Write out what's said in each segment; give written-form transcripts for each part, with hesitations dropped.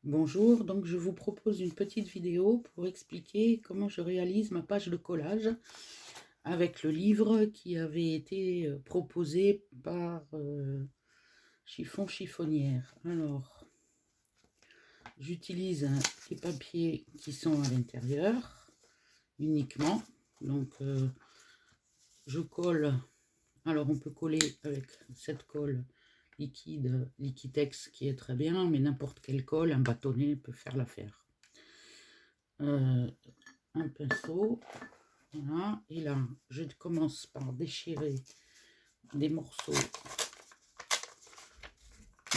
Bonjour, donc je vous propose une petite vidéo pour expliquer comment je réalise ma page de collage avec le livre qui avait été proposé par Chiffon Chiffonnière. Alors, j'utilise les papiers qui sont à l'intérieur uniquement. Donc, je colle. Alors, on peut coller avec cette colle liquide, Liquitex, qui est très bien, mais n'importe quelle colle, un bâtonnet peut faire l'affaire. Un pinceau, voilà, et là je commence par déchirer des morceaux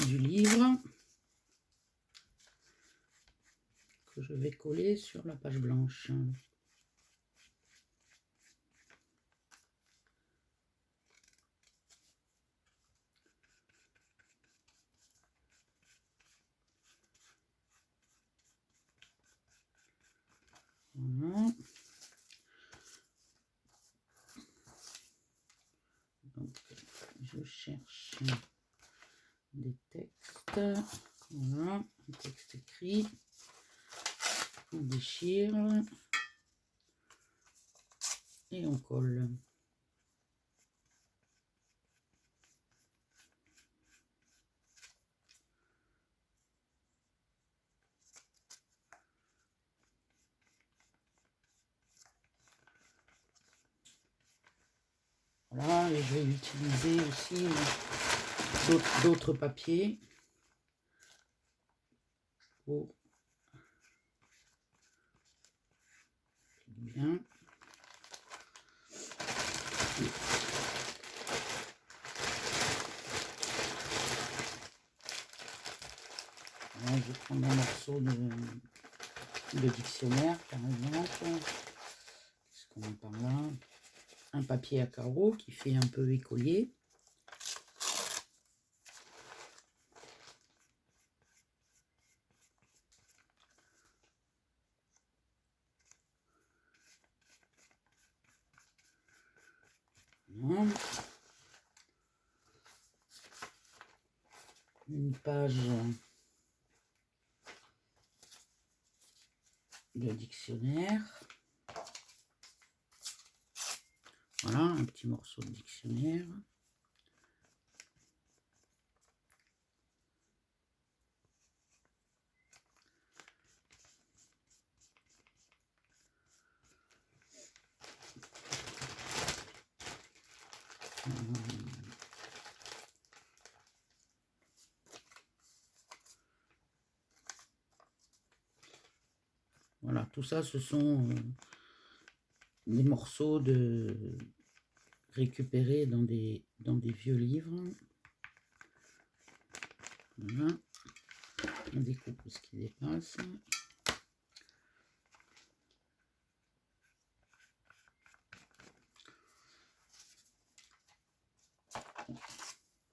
du livre que je vais coller sur la page blanche. Voilà. Donc, je cherche des textes. Voilà, un texte écrit. On déchire et on colle. Voilà, et je vais utiliser aussi d'autres papiers pour bien. Là, je vais prendre un morceau de dictionnaire, par exemple. Qu'est-ce qu'on a par là? Un papier à carreaux qui fait un peu écolier. Voilà. Une page de dictionnaire. Voilà, un petit morceau de dictionnaire. Voilà, tout ça, ce sont des morceaux récupérés dans des vieux livres. Voilà, on découpe ce qui dépasse.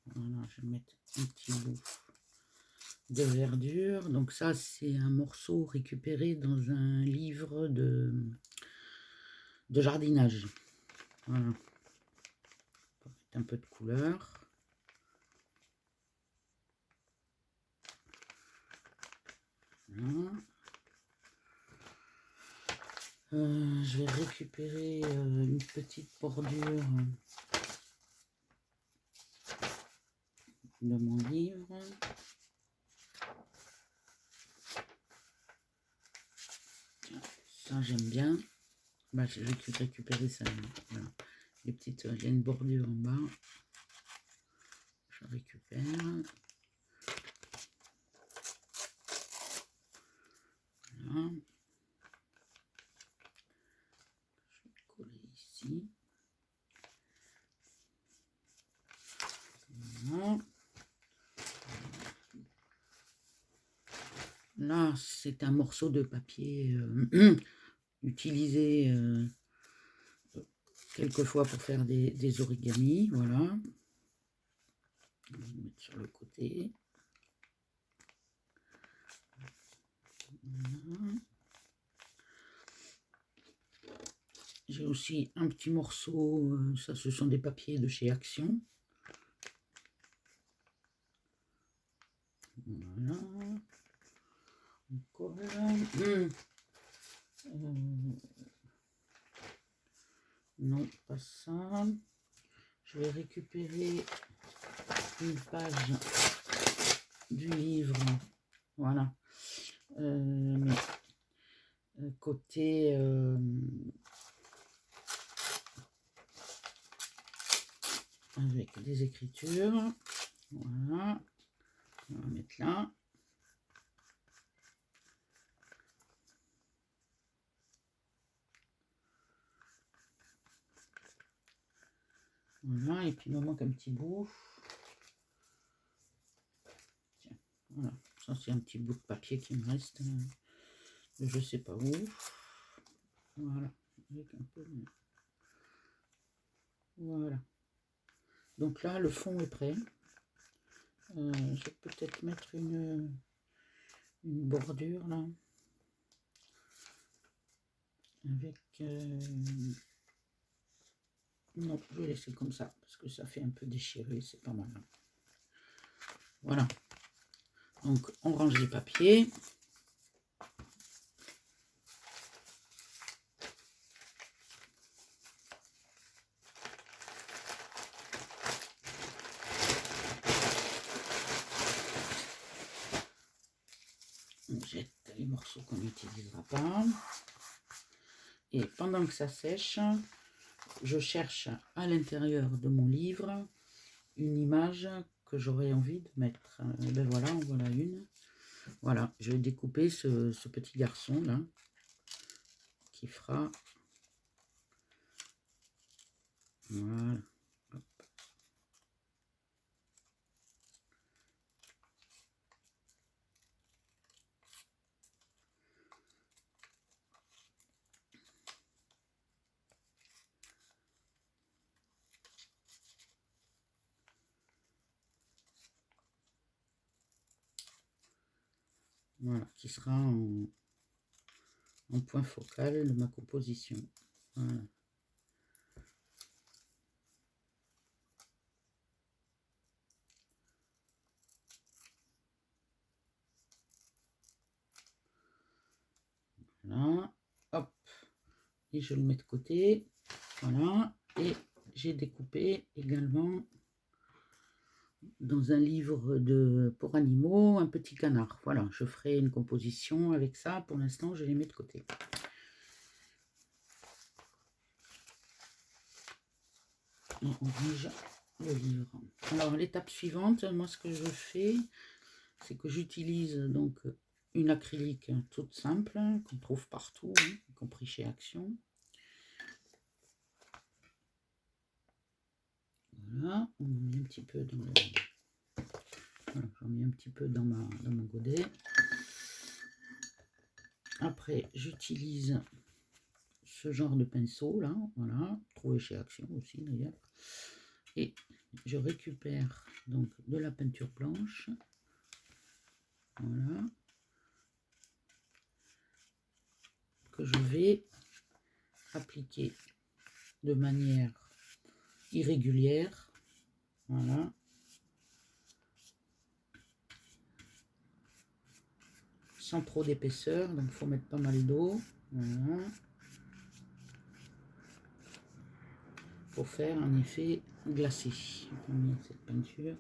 Voilà, je vais mettre un petit bout de verdure. Donc ça, c'est un morceau récupéré dans un livre de jardinage. Voilà. Pour mettre un peu de couleur. Voilà. Je vais récupérer une petite bordure de mon livre. Ça, j'aime bien. Bah, je vais récupérer ça. Voilà. Les petites, il y a une bordure en bas. Je récupère. Voilà. Je vais coller ici. Voilà. Là, c'est un morceau de papier utilisé quelquefois pour faire des origamis. Voilà. Je vais le mettre sur le côté. Voilà. J'ai aussi un petit morceau, ça ce sont des papiers de chez Action. Voilà. une colle. Non, pas ça. Je vais récupérer une page du livre. Voilà. Mais côté avec des écritures. Voilà. On va mettre là. Voilà, et puis il me manque un petit bout. Tiens, voilà, ça c'est un petit bout de papier qui me reste. Je sais pas où. Voilà, avec un peu. Voilà. Donc là, le fond est prêt. Je vais peut-être mettre une bordure là. Avec... Non, je vais laisser comme ça, parce que ça fait un peu déchiré, c'est pas mal. Voilà. Donc, on range les papiers. On jette les morceaux qu'on n'utilisera pas. Et pendant que ça sèche, je cherche à l'intérieur de mon livre une image que j'aurais envie de mettre. Et ben voilà, en voilà une. Voilà, je vais découper ce petit garçon là qui fera. Voilà. Hop. Voilà, qui sera en point focal de ma composition. Voilà. Voilà, hop, et je le mets de côté. Voilà, et j'ai découpé également dans un livre pour animaux un petit canard. Voilà, je ferai une composition avec ça. Pour l'instant, je les mets de côté. Et on range le livre. Alors, l'étape suivante, moi, ce que je fais, c'est que j'utilise donc une acrylique toute simple qu'on trouve partout, hein, y compris chez Action. Voilà, on met un petit peu dans le... Voilà, j'en mets un petit peu dans mon godet. Après, j'utilise ce genre de pinceau là, voilà, trouvé chez Action aussi d'ailleurs. Et je récupère donc de la peinture blanche. Voilà. Que je vais appliquer de manière irrégulière. Voilà. Sans trop d'épaisseur, donc il faut mettre pas mal d'eau. Voilà. Pour faire un effet glacé. On va mettre cette peinture.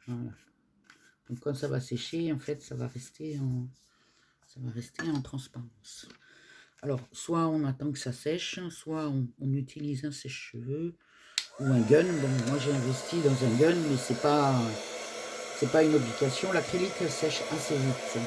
Voilà. Donc quand ça va sécher, en fait, ça va rester en transparence. Alors, soit on attend que ça sèche, soit on utilise un sèche-cheveux ou un gun. Bon, moi j'ai investi dans un gun, mais c'est pas une obligation. L'acrylique sèche assez vite.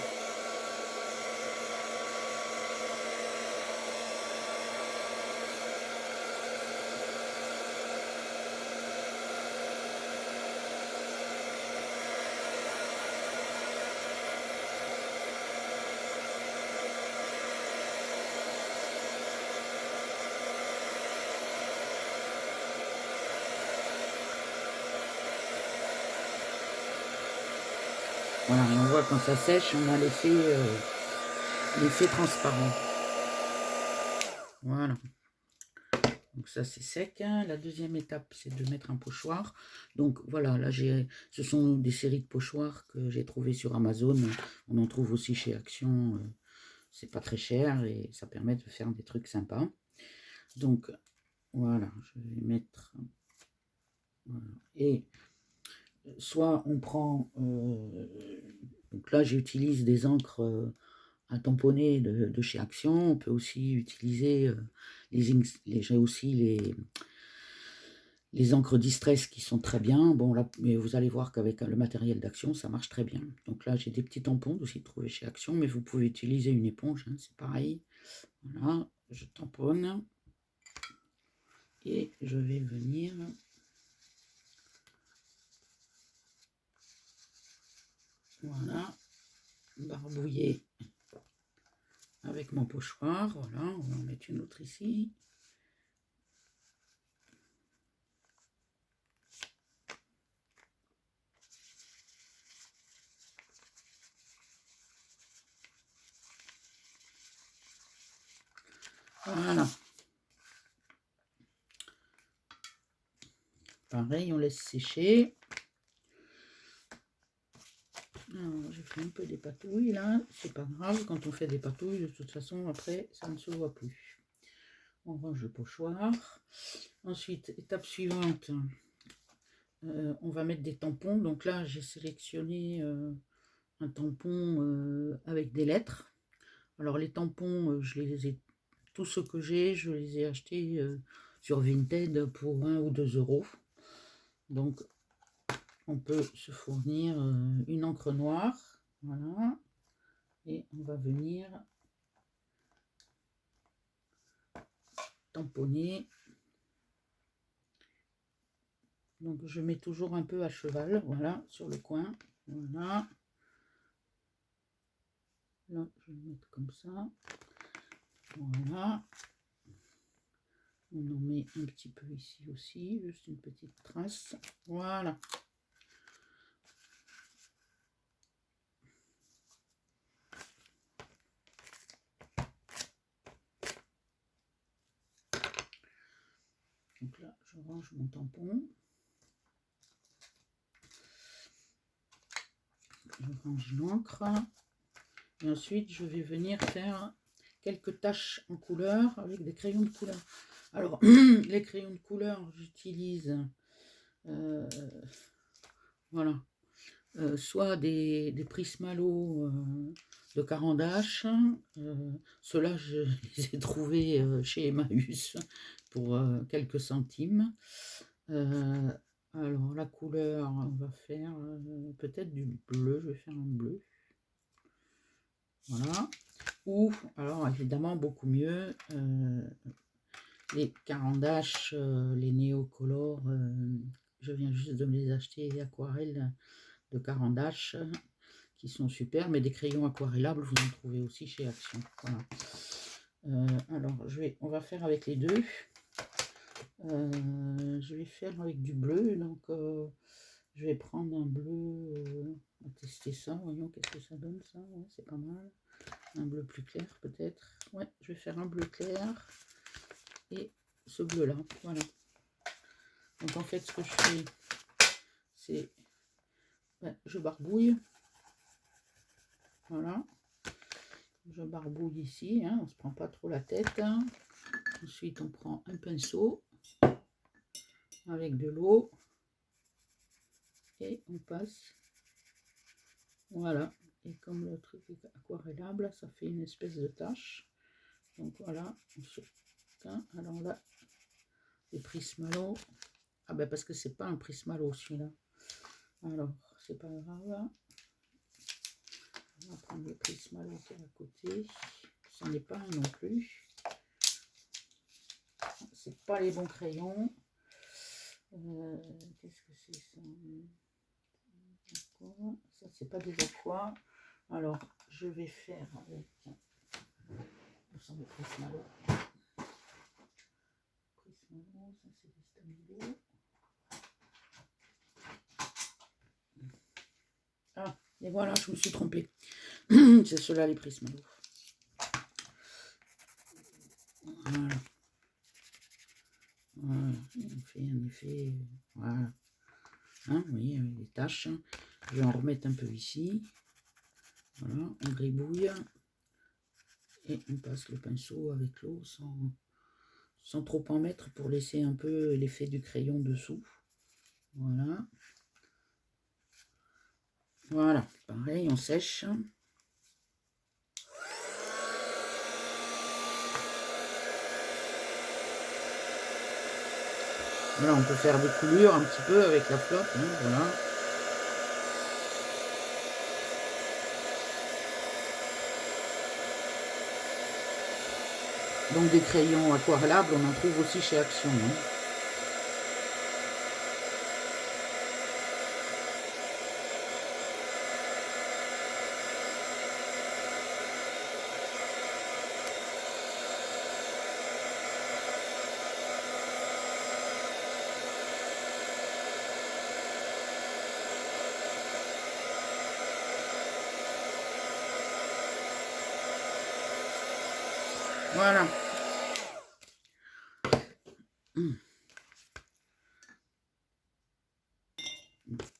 Voilà, et on voit quand ça sèche, on a l'effet transparent. Voilà. Donc ça c'est sec. La deuxième étape c'est de mettre un pochoir. Donc voilà, là ce sont des séries de pochoirs que j'ai trouvées sur Amazon. On en trouve aussi chez Action. C'est pas très cher et ça permet de faire des trucs sympas. Donc voilà, je vais mettre. Voilà. Et soit on prend. Donc là j'utilise des encres à tamponner de chez Action. On peut aussi utiliser j'ai aussi les encres Distress qui sont très bien. Bon là, mais vous allez voir qu'avec le matériel d'Action, ça marche très bien. Donc là, j'ai des petits tampons aussi trouvés chez Action, mais vous pouvez utiliser une éponge, hein, c'est pareil. Voilà, je tamponne et je vais venir. Voilà, barbouiller avec mon pochoir. Voilà, on va en mettre une autre ici. Voilà. Pareil, on laisse sécher. J'ai fait un peu des patouilles là, c'est pas grave, quand on fait des patouilles, de toute façon, après, ça ne se voit plus. On range le pochoir. Ensuite, étape suivante, on va mettre des tampons. Donc là, j'ai sélectionné un tampon avec des lettres. Alors les tampons, tous ceux que j'ai, je les ai achetés sur Vinted pour 1 ou 2 €. Donc on peut se fournir une encre noire, voilà, et on va venir tamponner. Donc je mets toujours un peu à cheval, voilà, sur le coin, voilà. Là, je vais mettre comme ça, voilà. On en met un petit peu ici aussi, juste une petite trace, voilà. Donc là, je range mon tampon. Je range l'encre. Et ensuite, je vais venir faire quelques taches en couleur avec des crayons de couleur. Alors, les crayons de couleur, j'utilise voilà, soit des Prismalo de Caran-d'Ache. Ceux-là, je les ai trouvés chez Emmaüs pour quelques centimes. Alors, la couleur, on va faire peut-être du bleu. Je vais faire un bleu. Voilà. Ou, alors évidemment, beaucoup mieux, les Caran-d'Ache, les Néocolor, je viens juste de me les acheter, aquarelles de Caran-d'Ache, qui sont super, mais des crayons aquarellables, vous en trouvez aussi chez Action. Voilà. Alors, on va faire avec les deux. Je vais faire avec du bleu, donc je vais prendre un bleu, on va tester ça, voyons qu'est-ce que ça donne ça, ouais, c'est pas mal. Un bleu plus clair peut-être, ouais, je vais faire un bleu clair et ce bleu là, voilà. Donc en fait ce que je fais, c'est, je barbouille, voilà, je barbouille ici, hein, on se prend pas trop la tête, hein. Ensuite on prend un pinceau avec de l'eau et on passe, voilà, et comme le truc est aquarellable, ça fait une espèce de tache, donc voilà, on se teint. Alors là, les Prismalo, ah ben parce que c'est pas un Prismalo celui-là, alors c'est pas grave, on va prendre le Prismalo qui est à côté, ce n'est pas un non plus, c'est pas les bons crayons. Qu'est-ce que c'est ça? Ça c'est pas des aquas. Alors je vais faire avec le Prismalo. Prismalo, ça c'est des Stabilo. Ah, et voilà, je me suis trompée. C'est ceux-là les Prismalo. Voilà. fait un effet, voilà. Hein, vous voyez, les taches. Je vais en remettre un peu ici. Voilà, on gribouille. Et on passe le pinceau avec l'eau sans trop en mettre pour laisser un peu l'effet du crayon dessous. Voilà. Voilà, pareil, on sèche. Voilà, on peut faire des coulures un petit peu avec la flotte, hein, voilà. Donc des crayons aquarellables, on en trouve aussi chez Action. Hein. Voilà.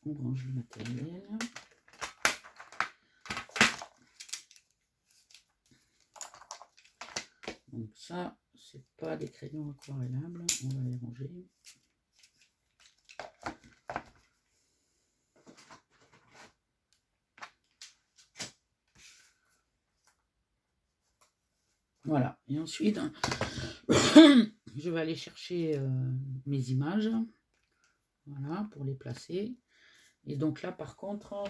On range le matériel. Donc ça, c'est pas des crayons aquarellables, on va les ranger. Voilà, et ensuite, je vais aller chercher mes images, voilà, pour les placer. Et donc là, par contre,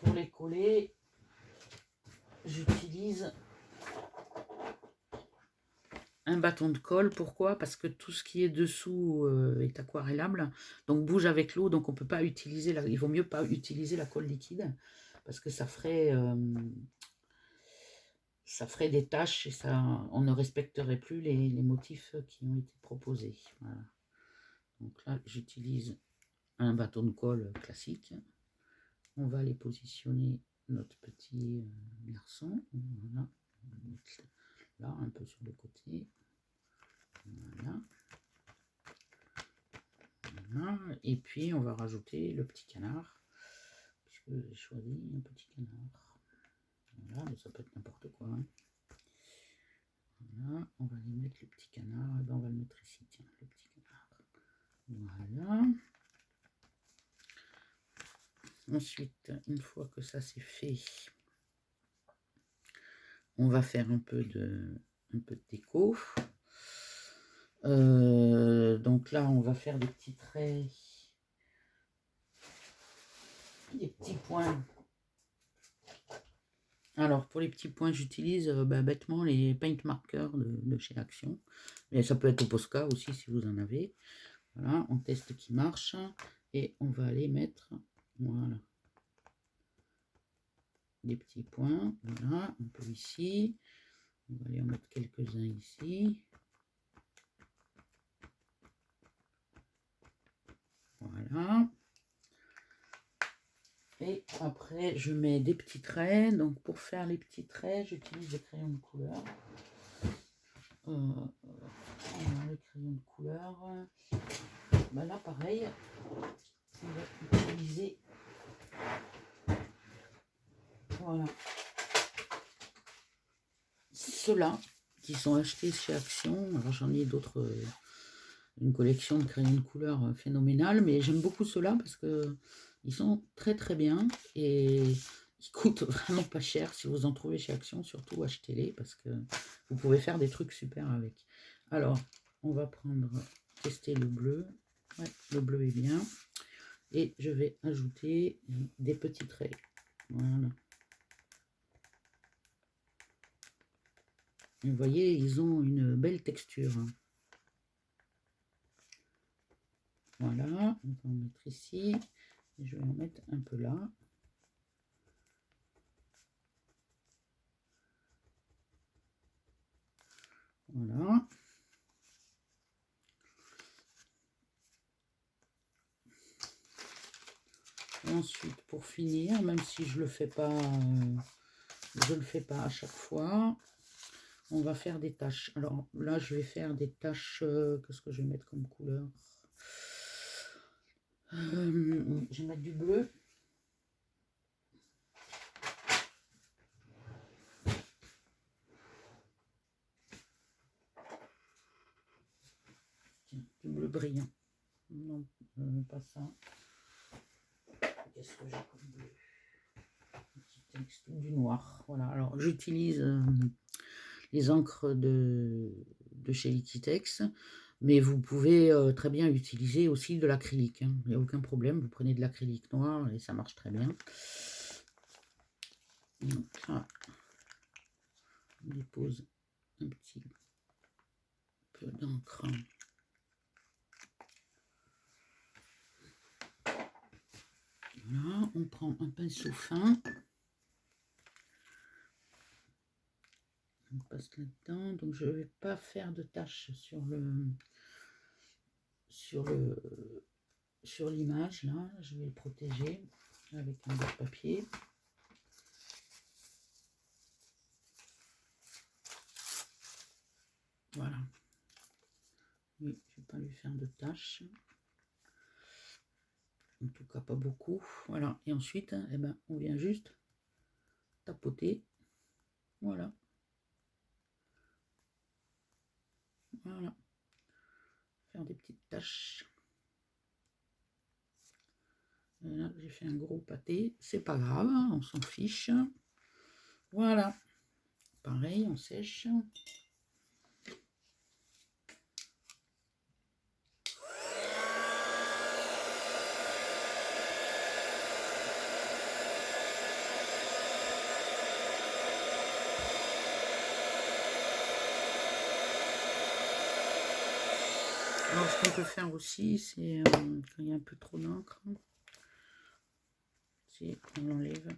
pour les coller, j'utilise un bâton de colle. Pourquoi? Parce que tout ce qui est dessous est aquarellable, donc bouge avec l'eau, donc on peut pas utiliser, il vaut mieux pas utiliser la colle liquide, parce que ça ferait des taches et on ne respecterait plus les motifs qui ont été proposés. Voilà. Donc là, j'utilise un bâton de colle classique. On va aller positionner notre petit garçon. Voilà. On va mettre là, un peu sur le côté. Voilà. Voilà. Et puis, on va rajouter le petit canard. Puisque j'ai choisi un petit canard. Voilà, mais ça peut être n'importe quoi. Hein. Voilà, on va aller mettre le petit canard. Et ben on va le mettre ici, tiens, le petit canard. Voilà. Ensuite, une fois que ça c'est fait, on va faire un peu de déco. Donc là, on va faire des petits traits, des petits points. Alors, pour les petits points, j'utilise bêtement les paint markers de chez Action. Mais ça peut être au Posca aussi si vous en avez. Voilà, on teste qui marche. Et on va aller mettre, voilà, des petits points. Voilà, un peu ici. On va aller en mettre quelques-uns ici. Voilà. Et après, je mets des petits traits. Donc, pour faire les petits traits, j'utilise des crayons de couleur. Les crayons de couleur. Ben là, pareil, on va utiliser. Voilà. Ceux-là, qui sont achetés chez Action. Alors, j'en ai d'autres, une collection de crayons de couleur phénoménale. Mais j'aime beaucoup ceux-là parce que ils sont très très bien. Et ils coûtent vraiment pas cher. Si vous en trouvez chez Action, surtout achetez-les parce que vous pouvez faire des trucs super avec. Alors, on va tester le bleu. Ouais, le bleu est bien. Et je vais ajouter des petits traits. Voilà. Vous voyez, ils ont une belle texture. Voilà, on va en mettre ici. Et je vais en mettre un peu là. Voilà. Ensuite, pour finir, même si je le fais pas à chaque fois, on va faire des taches. Alors là, je vais faire des taches. Qu'est-ce que je vais mettre comme couleur? Je vais mettre du bleu. Tiens, du bleu brillant. Non, pas ça. Qu'est-ce que j'ai comme bleu? Petit texte, du noir. Voilà. Alors j'utilise les encres de chez Liquitex, mais vous pouvez très bien utiliser aussi de l'acrylique, hein. Il n'y a aucun problème, vous prenez de l'acrylique noir et ça marche très bien. Donc là, on dépose un petit peu d'encre. Voilà, on prend un pinceau fin. On passe là-dedans. Donc je ne vais pas faire de taches sur l'image là. Je vais le protéger avec un bout de papier. Voilà. Oui, je ne vais pas lui faire de taches. En tout cas pas beaucoup. Voilà. Et ensuite, eh ben, on vient juste tapoter. Voilà. Voilà. Faire des petites taches. Et là, j'ai fait un gros pâté. C'est pas grave, hein, on s'en fiche. Voilà. Pareil, on sèche. Alors, ce qu'on peut faire aussi, c'est quand il y a un peu trop d'encre, c'est on l'enlève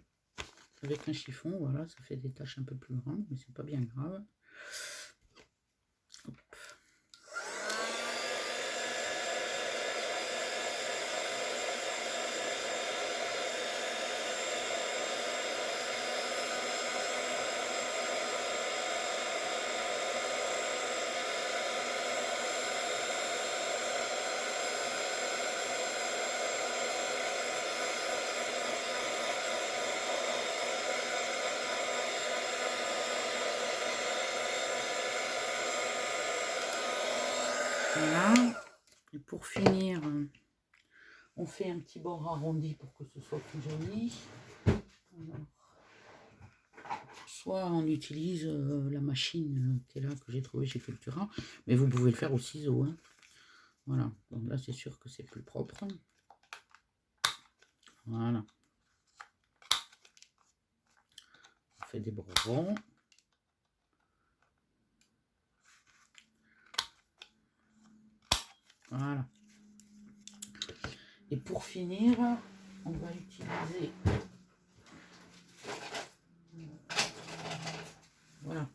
avec un chiffon. Voilà, ça fait des taches un peu plus grandes, mais c'est pas bien grave. Hop. Voilà. Et pour finir, on fait un petit bord arrondi pour que ce soit plus joli. Alors, soit on utilise la machine qui est là, que j'ai trouvée chez Cultura, mais vous pouvez le faire au ciseau, hein. Voilà, donc là c'est sûr que c'est plus propre. Voilà. On fait des bords ronds. Voilà. Et pour finir, on va utiliser voilà,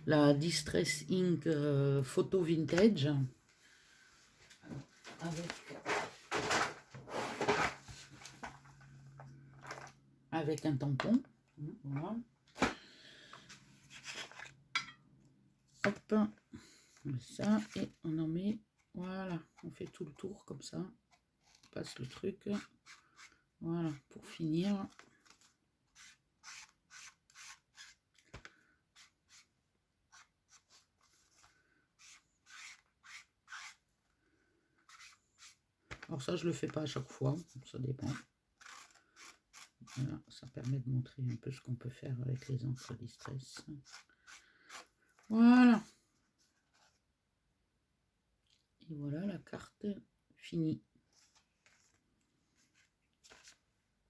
la Distress Ink Photo Vintage avec un tampon. Voilà. Hop, on met ça et on en met, voilà, on fait tout le tour comme ça, on passe le truc, voilà, pour finir. Alors ça, je le fais pas à chaque fois, ça dépend. Voilà, ça permet de montrer un peu ce qu'on peut faire avec les encres Distress. Voilà. Et voilà la carte finie.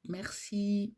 Merci.